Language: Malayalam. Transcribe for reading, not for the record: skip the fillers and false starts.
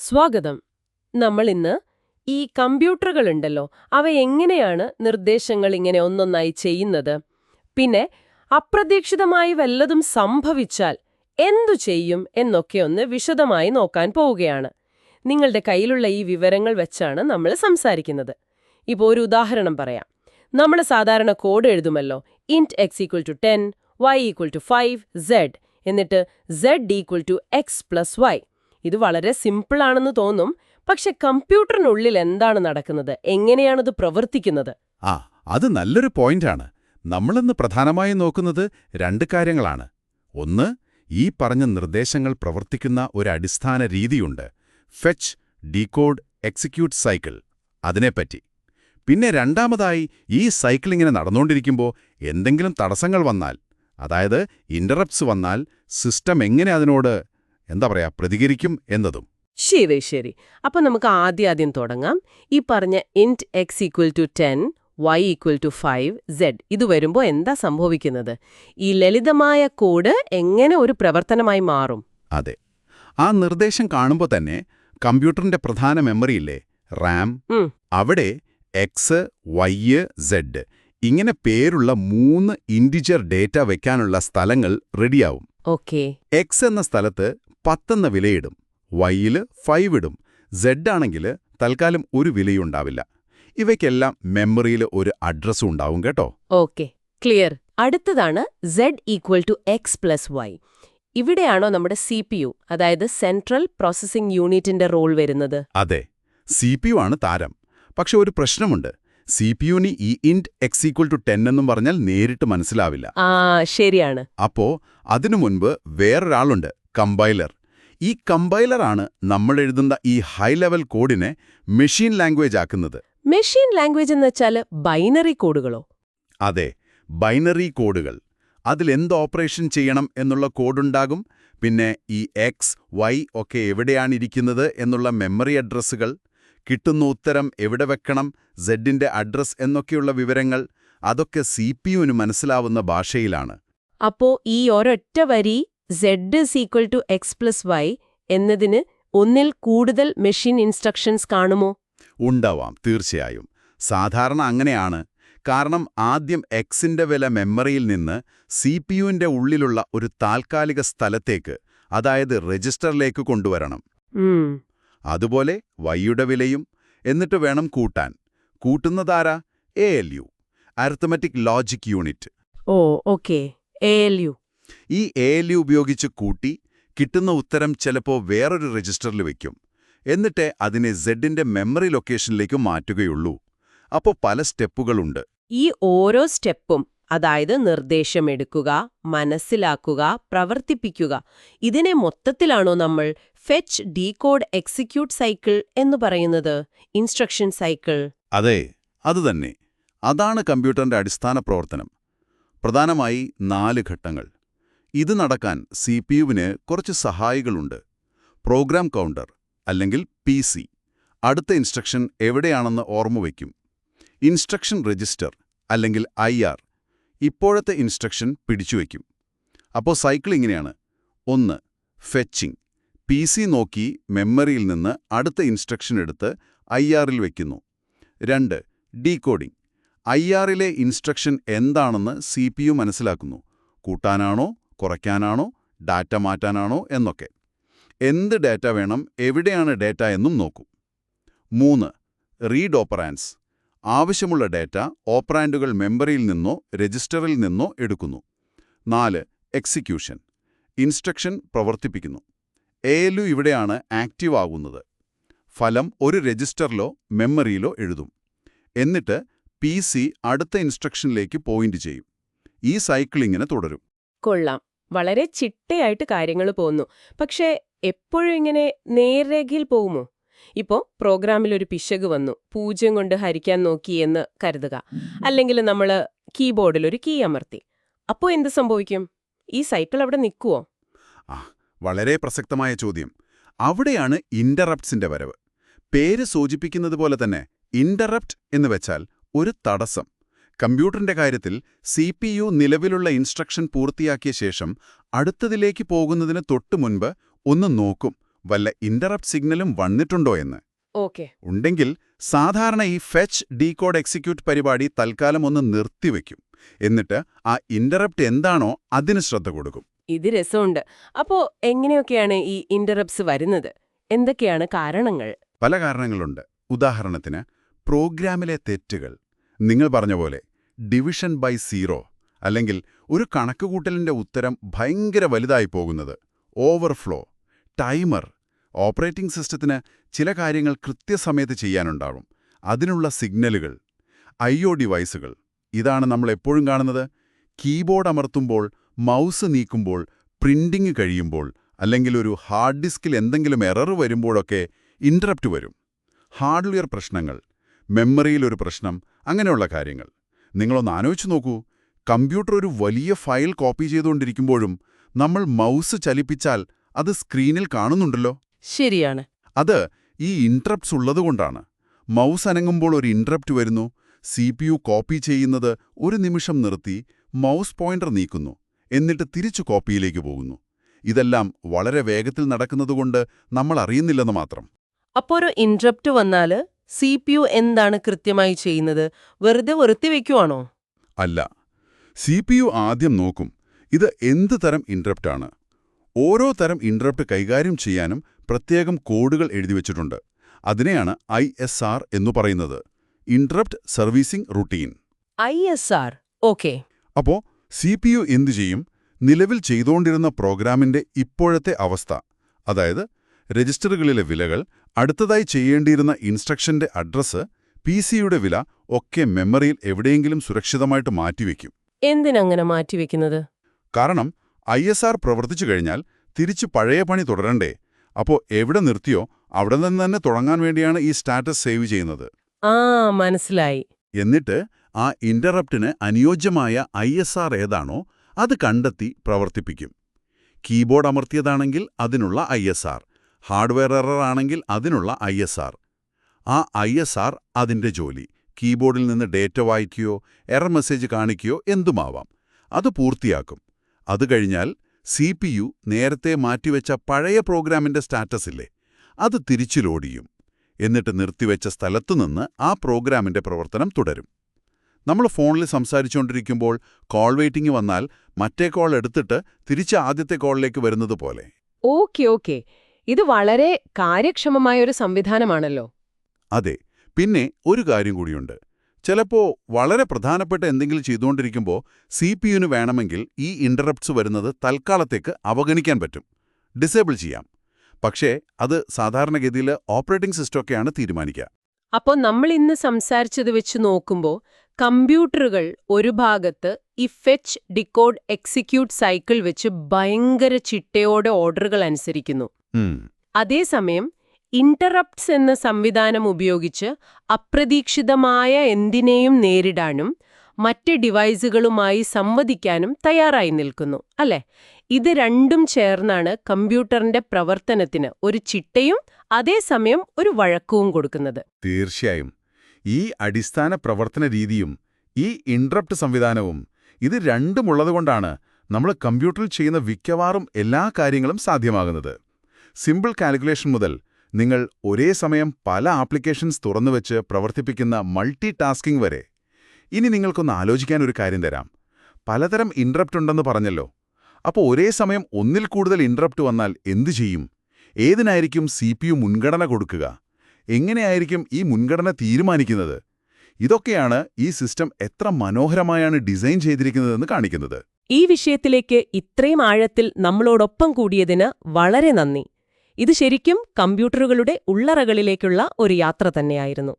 സ്വാഗതം. നമ്മൾ ഇന്ന് ഈ കമ്പ്യൂട്ടറുകളുണ്ടല്ലോ, അവ എങ്ങനെയാണ് നിർദ്ദേശങ്ങൾ ഇങ്ങനെ ഒന്നൊന്നായി ചെയ്യുന്നത്, പിന്നെ അപ്രതീക്ഷിതമായി വല്ലതും സംഭവിച്ചാൽ എന്തു ചെയ്യും എന്നൊക്കെ ഒന്ന് വിശദമായി നോക്കാൻ പോവുകയാണ്. നിങ്ങളുടെ കയ്യിലുള്ള ഈ വിവരങ്ങൾ വെച്ചാണ് നമ്മൾ സംസാരിക്കുന്നത്. ഇപ്പോൾ ഒരു ഉദാഹരണം പറയാം. നമ്മൾ സാധാരണ code എഴുതുമല്ലോ, int x = 10, y = 5, z, എന്നിട്ട് z = x+y. ഇത് വളരെ സിമ്പിൾ ആണെന്ന് തോന്നും, പക്ഷെ കമ്പ്യൂട്ടറിനുള്ളിൽ എന്താണ് നടക്കുന്നത്, എങ്ങനെയാണത് പ്രവർത്തിക്കുന്നത്? അത് നല്ലൊരു പോയിന്റാണ്. നമ്മളിന്ന് പ്രധാനമായും നോക്കുന്നത് രണ്ട് കാര്യങ്ങളാണ്. ഒന്ന്, ഈ പറഞ്ഞ നിർദ്ദേശങ്ങൾ പ്രവർത്തിക്കുന്ന ഒരു അടിസ്ഥാന രീതിയുണ്ട്, ഫെച്ച്, ഡീകോഡ്, എക്സിക്യൂട്ട് സൈക്കിൾ, അതിനെപ്പറ്റി. പിന്നെ രണ്ടാമതായി, ഈ സൈക്കിളിങ്ങനെ നടന്നുകൊണ്ടിരിക്കുമ്പോൾ എന്തെങ്കിലും തടസ്സങ്ങൾ വന്നാൽ, അതായത് ഇന്ററപ്റ്റ്സ് വന്നാൽ സിസ്റ്റം എങ്ങനെ അതിനോട് പ്രതികരിക്കും എന്നതും. ശരി. അപ്പൊ നമുക്ക് ആദ്യം തുടങ്ങാം. ഈ പറഞ്ഞ ഇന്റ് x = 10, y = 5, z ഇത് വരുമ്പോ എന്താ സംഭവിക്കുന്നത്? ഈ ലളിതമായ കോഡ് എങ്ങനെ ഒരു പ്രവർത്തനമായി മാറും? അതെ, ആ നിർദ്ദേശം കാണുമ്പോൾ തന്നെ കമ്പ്യൂട്ടറിന്റെ പ്രധാന മെമ്മറിയില്ലേ, റാം, അവിടെ എക്സ്, വൈ, സെഡ് ഇങ്ങനെ പേരുള്ള 3 ഇൻറ്റിജർ ഡേറ്റ വെക്കാനുള്ള സ്ഥലങ്ങൾ റെഡിയാവും. ഓക്കേ. എക്സ് എന്ന സ്ഥലത്ത് 10 എന്ന വിലയിടും, വൈയിൽ 5 ഇടും, സെഡ് ആണെങ്കിൽ തൽക്കാലം ഒരു വിലയുണ്ടാവില്ല. ഇവയ്ക്കെല്ലാം മെമ്മറിയിൽ ഒരു അഡ്രസ്സും ഉണ്ടാവും കേട്ടോ. Okay, clear. അടുത്തതാണ് z = x+y. ഇവിടെയാണോ നമ്മുടെ CPU, അതായത് സെൻട്രൽ പ്രോസസ്സിംഗ് യൂണിറ്റിന്റെ റോൾ വരുന്നത്? അതെ, CPU ആണ് താരം. പക്ഷെ ഒരു പ്രശ്നമുണ്ട്. CPU-ന് ഈ ഇന്റ് x = 10 എന്നും പറഞ്ഞാൽ നേരിട്ട് മനസ്സിലാവില്ല. ശരിയാണ്. അപ്പോ അതിനു മുൻപ് വേറൊരാളുണ്ട്, കമ്പൈലർ. ഈ കമ്പൈലറാണ് നമ്മൾ എഴുതുന്ന ഈ ഹൈ ലെവൽ കോഡിനെ മെഷീൻ ലാംഗ്വേജ് ആക്കുന്നത്. മെഷീൻ ലാംഗ്വേജ് എന്ന് വെച്ചാൽ ബൈനറി കോഡുകളോ? അതെ, ബൈനറി കോഡുകൾ. അതിലെന്ത് ഓപ്പറേഷൻ ചെയ്യണം എന്നുള്ള കോഡുണ്ടാകും. പിന്നെ ഈ എക്സ്, വൈ ഒക്കെ എവിടെയാണിരിക്കുന്നത് എന്നുള്ള മെമ്മറി അഡ്രസ്സുകൾ, കിട്ടുന്ന ഉത്തരം എവിടെ വെക്കണം, സെഡിന്റെ അഡ്രസ് എന്നൊക്കെയുള്ള വിവരങ്ങൾ, അതൊക്കെ CPU-ന് മനസ്സിലാവുന്ന ഭാഷയിലാണ്. അപ്പോ ഈ ഒരൊറ്റ വരി z = x+y എന്നതിന് ഒന്നിൽ കൂടുതൽ മെഷീൻ ഇൻസ്ട്രക്ഷൻസ് കാണുമോ? ഉണ്ടാവാം, തീർച്ചയായും. സാധാരണ അങ്ങനെയാണ്. കാരണം ആദ്യം എക്സിന്റെ വില മെമ്മറിയിൽ നിന്ന് CPU-ന്റെ ഉള്ളിലുള്ള ഒരു താൽക്കാലിക സ്ഥലത്തേക്ക്, അതായത് രജിസ്റ്ററിലേക്ക് കൊണ്ടുവരണം. അതുപോലെ വൈയുടെ വിലയും. എന്നിട്ട് വേണം കൂട്ടാൻ. കൂട്ടുന്നതാരാ? ALU, arithmetic logic unit. Okay, ALU. ഈ ALU ഉപയോഗിച്ച് കൂട്ടി കിട്ടുന്ന ഉത്തരം ചിലപ്പോൾ വേറൊരു രജിസ്റ്ററിൽ വയ്ക്കും. എന്നിട്ട് അതിനെ സെഡിന്റെ മെമ്മറി ലൊക്കേഷനിലേക്ക് മാറ്റുകയുള്ളൂ. അപ്പോൾ പല സ്റ്റെപ്പുകളുണ്ട്. ഈ ഓരോ സ്റ്റെപ്പും, അതായത് നിർദ്ദേശമെടുക്കുക, മനസ്സിലാക്കുക, പ്രവർത്തിപ്പിക്കുക, ഇതിനെ മൊത്തത്തിലാണോ നമ്മൾ ഫെച്ച്, ഡീകോഡ്, എക്സിക്യൂട്ട് സൈക്കിൾ എന്ന് പറയുന്നത്? Instruction cycle? അതെ, അതുതന്നെ. അതാണ് കമ്പ്യൂട്ടറിന്റെ അടിസ്ഥാന പ്രവർത്തനം. പ്രധാനമായി 4 ഘട്ടങ്ങൾ. ഇത് നടക്കാൻ CPU-വിന് കുറച്ച് സഹായികളുണ്ട്. പ്രോഗ്രാം കൗണ്ടർ, അല്ലെങ്കിൽ PC, അടുത്ത ഇൻസ്ട്രക്ഷൻ എവിടെയാണെന്ന് ഓർമ്മ വയ്ക്കും. ഇൻസ്ട്രക്ഷൻ രജിസ്റ്റർ, അല്ലെങ്കിൽ IR, ഇപ്പോഴത്തെ ഇൻസ്ട്രക്ഷൻ പിടിച്ചുവയ്ക്കും. അപ്പോൾ സൈക്കിൾ ഇങ്ങനെയാണ്. 1. ഫെച്ചിങ്. PC നോക്കി മെമ്മറിയിൽ നിന്ന് അടുത്ത ഇൻസ്ട്രക്ഷൻ എടുത്ത് IR-ൽ വയ്ക്കുന്നു. 2. ഡീകോഡിംഗ്. IR-ലെ ഇൻസ്ട്രക്ഷൻ എന്താണെന്ന് CPU മനസ്സിലാക്കുന്നു. കൂട്ടാനാണോ, കുറയ്ക്കാനാണോ, ഡാറ്റ മാറ്റാനാണോ എന്നൊക്കെ. എന്ത് ഡാറ്റ വേണം, എവിടെയാണ് ഡാറ്റ എന്നും നോക്കും. 3. റീഡ് ഓപ്പറാൻഡ്സ്. ആവശ്യമുള്ള ഡാറ്റ ഓപ്പറാൻഡുകൾ മെമ്മറിയിൽ നിന്നോ രജിസ്റ്ററിൽ നിന്നോ എടുക്കുന്നു. 4. എക്സിക്യൂഷൻ. ഇൻസ്ട്രക്ഷൻ പ്രവർത്തിപ്പിക്കുന്നു. ALU ഇവിടെയാണ് ആക്റ്റീവ് ആകുന്നത്. ഫലം ഒരു രജിസ്റ്ററിലോ മെമ്മറിയിലോ എഴുതും. എന്നിട്ട് PC അടുത്ത ഇൻസ്ട്രക്ഷനിലേക്ക് പോയിന്റ് ചെയ്യും. ഈ സൈക്കിൾ ഇങ്ങനെ തുടരും. കൊള്ളാം. വളരെ ചിട്ടയായിട്ട് കാര്യങ്ങൾ പോകുന്നു. പക്ഷേ എപ്പോഴും ഇങ്ങനെ നേർരേഖയിൽ പോകുമോ? ഇപ്പോൾ പ്രോഗ്രാമിൽ ഒരു പിശക് വന്നു, 0 കൊണ്ട് ഹരിക്കാൻ നോക്കി എന്ന് കരുതുക. അല്ലെങ്കിൽ നമ്മൾ കീബോർഡിൽ ഒരു കീ അമർത്തി. അപ്പോൾ എന്ത് സംഭവിക്കും? ഈ സൈക്കിൾ അവിടെ നിൽക്കുവോ? വളരെ പ്രസക്തമായ ചോദ്യം. അവിടെയാണ് ഇന്ററപ്റ്റ്സിന്റെ വരവ്. പേര് സൂചിപ്പിക്കുന്നത് പോലെ തന്നെ ഇന്ററപ്റ്റ് എന്ന് വെച്ചാൽ ഒരു തടസ്സം. കമ്പ്യൂട്ടറിന്റെ കാര്യത്തിൽ CPU നിലവിലുള്ള ഇൻസ്ട്രക്ഷൻ പൂർത്തിയാക്കിയ ശേഷം അടുത്തതിലേക്ക് പോകുന്നതിന് തൊട്ടുമുൻപ് ഒന്ന് നോക്കും, വല്ല ഇന്ററപ്റ്റ് സിഗ്നലും വന്നിട്ടുണ്ടോ എന്ന്. ഓക്കെ. ഉണ്ടെങ്കിൽ സാധാരണ ഈ ഫെച്ച് ഡീകോഡ് എക്സിക്യൂട്ട് പരിപാടി തൽക്കാലം ഒന്ന് നിർത്തിവെക്കും. എന്നിട്ട് ആ ഇന്ററപ്റ്റ് എന്താണോ അതിന് ശ്രദ്ധ കൊടുക്കും. ഇത് രസമുണ്ട്. അപ്പോ എങ്ങനെയൊക്കെയാണ് ഈ ഇന്ററപ്റ്റ്സ് വരുന്നത്? എന്തൊക്കെയാണ് കാരണങ്ങൾ? പല കാരണങ്ങളുണ്ട്. ഉദാഹരണത്തിന് പ്രോഗ്രാമിലെ തെറ്റുകൾ, നിങ്ങൾ പറഞ്ഞ പോലെ ഡിവിഷൻ ബൈ സീറോ, അല്ലെങ്കിൽ ഒരു കണക്കുകൂട്ടലിന്റെ ഉത്തരം ഭയങ്കര വലുതായി പോകുന്നത്, ഓവർഫ്ലോ, ടൈമർ. ഓപ്പറേറ്റിംഗ് സിസ്റ്റത്തിന് ചില കാര്യങ്ങൾ കൃത്യസമയത്ത് ചെയ്യാനുണ്ടാകും. അതിനുള്ള സിഗ്നലുകൾ. IO ഡിവൈസുകൾ. ഇതാണ് നമ്മൾ എപ്പോഴും കാണുന്നത്. കീബോർഡ് അമർത്തുമ്പോൾ, മൗസ് നീക്കുമ്പോൾ, പ്രിന്റിംഗ് കഴിയുമ്പോൾ, അല്ലെങ്കിൽ ഒരു ഹാർഡ് ഡിസ്കിൽ എന്തെങ്കിലും എറർ വരുമ്പോഴൊക്കെ ഇന്ററപ്റ്റ് വരും. ഹാർഡ്വെയർ പ്രശ്നങ്ങൾ, മെമ്മറിയിലൊരു പ്രശ്നം, അങ്ങനെയുള്ള കാര്യങ്ങൾ. നിങ്ങളൊന്ന് ആലോചിച്ച് നോക്കൂ. കമ്പ്യൂട്ടർ ഒരു വലിയ ഫയൽ കോപ്പി ചെയ്തുകൊണ്ടിരിക്കുമ്പോഴും നമ്മൾ മൗസ് ചലിപ്പിച്ചാൽ അത് സ്ക്രീനിൽ കാണുന്നുണ്ടല്ലോ. ശരിയാണ്. അത് ഈ ഇന്ററപ്റ്റ്സ് ഉള്ളതുകൊണ്ടാണ്. മൗസ് അനങ്ങുമ്പോൾ ഒരു ഇന്ററപ്റ്റ് വരുന്നു. CPU കോപ്പി ചെയ്യുന്നത് ഒരു നിമിഷം നിർത്തി മൗസ് പോയിന്റർ നീക്കുന്നു, എന്നിട്ട് തിരിച്ചു കോപ്പിയിലേക്ക് പോകുന്നു. ഇതെല്ലാം വളരെ വേഗത്തിൽ നടക്കുന്നതുകൊണ്ട് നമ്മൾ അറിയുന്നില്ലെന്ന് മാത്രം. അപ്പോൾ ഒരു ഇന്ററപ്റ്റ് വന്നാല് CPU എന്താണ് കൃത്യമായി ചെയ്യുന്നത്? വെറുതെ വെക്കുവാണോ? അല്ല, CPU ആദ്യം നോക്കും ഇത് എന്ത് തരം ഇന്ററപ്റ്റാണ്. ഓരോ തരം ഇന്ററപ്റ്റ് കൈകാര്യം ചെയ്യാനും പ്രത്യേകം കോഡുകൾ എഴുതിവെച്ചിട്ടുണ്ട്. അതിനെയാണ് ISR എന്നു പറയുന്നത്. Interrupt servicing routine. ISR. Okay. അപ്പോ CPU എന്തു ചെയ്യും? നിലവിൽ ചെയ്തുകൊണ്ടിരുന്ന പ്രോഗ്രാമിന്റെ ഇപ്പോഴത്തെ അവസ്ഥ, അതായത് രജിസ്റ്ററുകളിലെ വിലകൾ, അടുത്തതായി ചെയ്യേണ്ടിയിരുന്ന ഇൻസ്ട്രക്ഷന്റെ അഡ്രസ്സ്, PCയുടെ വില ഒക്കെ മെമ്മറിയിൽ എവിടെയെങ്കിലും സുരക്ഷിതമായിട്ട് മാറ്റിവെക്കും. എന്തിനങ്ങനെ മാറ്റിവെക്കുന്നത്? കാരണം ISR പ്രവർത്തിച്ചു കഴിഞ്ഞാൽ തിരിച്ച് പഴയ പണി തുടരണ്ടേ. അപ്പോൾ എവിടെ നിർത്തിയോ അവിടെ നിന്ന് തന്നെ തുടങ്ങാൻ വേണ്ടിയാണ് ഈ സ്റ്റാറ്റസ് സേവ് ചെയ്യുന്നത്. മനസ്സിലായി. എന്നിട്ട് ആ ഇന്ററപ്റ്റിന് അനുയോജ്യമായ ISR ഏതാണോ അത് കണ്ടെത്തി പ്രവർത്തിപ്പിക്കും. കീബോർഡ് അമർത്തിയതാണെങ്കിൽ അതിനുള്ള ISR, ഹാർഡ്വെയർ എറർ ആണെങ്കിൽ അതിനുള്ള ISR. ആ ISR അതിന്റെ ജോലി. കീബോർഡിൽ നിന്ന് ഡേറ്റ വായിക്കുകയോ എറർ മെസ്സേജ് കാണിക്കുകയോ എന്തുമാവാം. അത് പൂർത്തിയാക്കും. അത് കഴിഞ്ഞാൽ CPU നേരത്തെ മാറ്റിവെച്ച പഴയ പ്രോഗ്രാമിന്റെ സ്റ്റാറ്റസ് ഇല്ലേ, അത് തിരിച്ചു ലോഡ് ചെയ്യും. എന്നിട്ട് നിർത്തിവെച്ച സ്ഥലത്തുനിന്ന് ആ പ്രോഗ്രാമിന്റെ പ്രവർത്തനം തുടരും. നമ്മൾ ഫോണിൽ സംസാരിച്ചുകൊണ്ടിരിക്കുമ്പോൾ കോൾ വെയിറ്റിംഗ് വന്നാൽ മറ്റേ കോൾ എടുത്തിട്ട് തിരിച്ച് ആദ്യത്തെ കോളിലേക്ക് വരുന്നത് പോലെ. ഓക്കെ. ഇത് വളരെ കാര്യക്ഷമമായ ഒരു സംവിധാനമാണല്ലോ. അതെ. പിന്നെ ഒരു കാര്യം കൂടിയുണ്ട്. ചിലപ്പോ വളരെ പ്രധാനപ്പെട്ട എന്തെങ്കിലും ചെയ്തുകൊണ്ടിരിക്കുമ്പോൾ CPUന് വേണമെങ്കിൽ ഈ ഇന്ററപ്റ്റ്സ് വരുന്നത് തൽക്കാലത്തേക്ക് അവഗണിക്കാൻ പറ്റും, ഡിസേബിൾ ചെയ്യാം. പക്ഷേ അത് സാധാരണഗതിയിൽ ഓപ്പറേറ്റിംഗ് സിസ്റ്റമൊക്കെയാണ് തീരുമാനിക്കുക. അപ്പോൾ നമ്മൾ ഇന്ന് സംസാരിച്ചത് വെച്ച് നോക്കുമ്പോൾ കമ്പ്യൂട്ടറുകൾ ഒരു ഭാഗത്ത് ഈ ഫെച്ച് ഡിക്കോഡ് എക്സിക്യൂട്ട് സൈക്കിൾ വെച്ച് ഭയങ്കര ചിട്ടയോടെ ഓർഡറുകൾ അനുസരിക്കുന്നു. അതേസമയം ഇന്ററപ്റ്റ്സ് എന്ന സംവിധാനം ഉപയോഗിച്ച് അപ്രതീക്ഷിതമായ എന്തിനേയും നേരിടാനും മറ്റ് ഡിവൈസുകളുമായി സംവദിക്കാനും തയ്യാറായി നിൽക്കുന്നു, അല്ലേ? ഇത് രണ്ടും ചേർന്നാണ് കമ്പ്യൂട്ടറിന്റെ പ്രവർത്തനത്തിന് ഒരു ചിട്ടയും അതേസമയം ഒരു വഴക്കവും കൊടുക്കുന്നത്. തീർച്ചയായും. ഈ അടിസ്ഥാന പ്രവർത്തന രീതിയും ഈ ഇന്ററപ്റ്റ് സംവിധാനവും ഇത് രണ്ടുമുള്ളതുകൊണ്ടാണ് നമ്മൾ കമ്പ്യൂട്ടറിൽ ചെയ്യുന്ന മിക്കവാറും എല്ലാ കാര്യങ്ങളും സാധ്യമാകുന്നത്. സിമ്പിൾ കാൽക്കുലേഷൻ മുതൽ നിങ്ങൾ ഒരേ സമയം പല ആപ്ലിക്കേഷൻസ് തുറന്നുവെച്ച് പ്രവർത്തിപ്പിക്കുന്ന മൾട്ടി ടാസ്കിംഗ് വരെ. ഇനി നിങ്ങൾക്കൊന്ന് ആലോചിക്കാൻ ഒരു കാര്യം തരാം. പലതരം ഇന്ററപ്റ്റ് ഉണ്ടെന്ന് പറഞ്ഞല്ലോ. അപ്പോൾ ഒരേ സമയം ഒന്നിൽ കൂടുതൽ ഇന്ററപ്റ്റ് വന്നാൽ എന്തു ചെയ്യും? ഏതിനായിരിക്കും CPU മുൻഗണന കൊടുക്കുക? എങ്ങനെയായിരിക്കും ഈ മുൻഗണന തീരുമാനിക്കുന്നത്? ഇതൊക്കെയാണ് ഈ സിസ്റ്റം എത്ര മനോഹരമായാണ് ഡിസൈൻ ചെയ്തിരിക്കുന്നതെന്ന് കാണിക്കുന്നത്. ഈ വിഷയത്തിലേക്ക് ഇത്രയും ആഴത്തിൽ നമ്മളോടൊപ്പം കൂടിയതിന് വളരെ നന്ദി. ഇത് ശരിക്കും കമ്പ്യൂട്ടറുകളുടെ ഉള്ളറകളിലേക്കുള്ള ഒരു യാത്ര തന്നെയായിരുന്നു.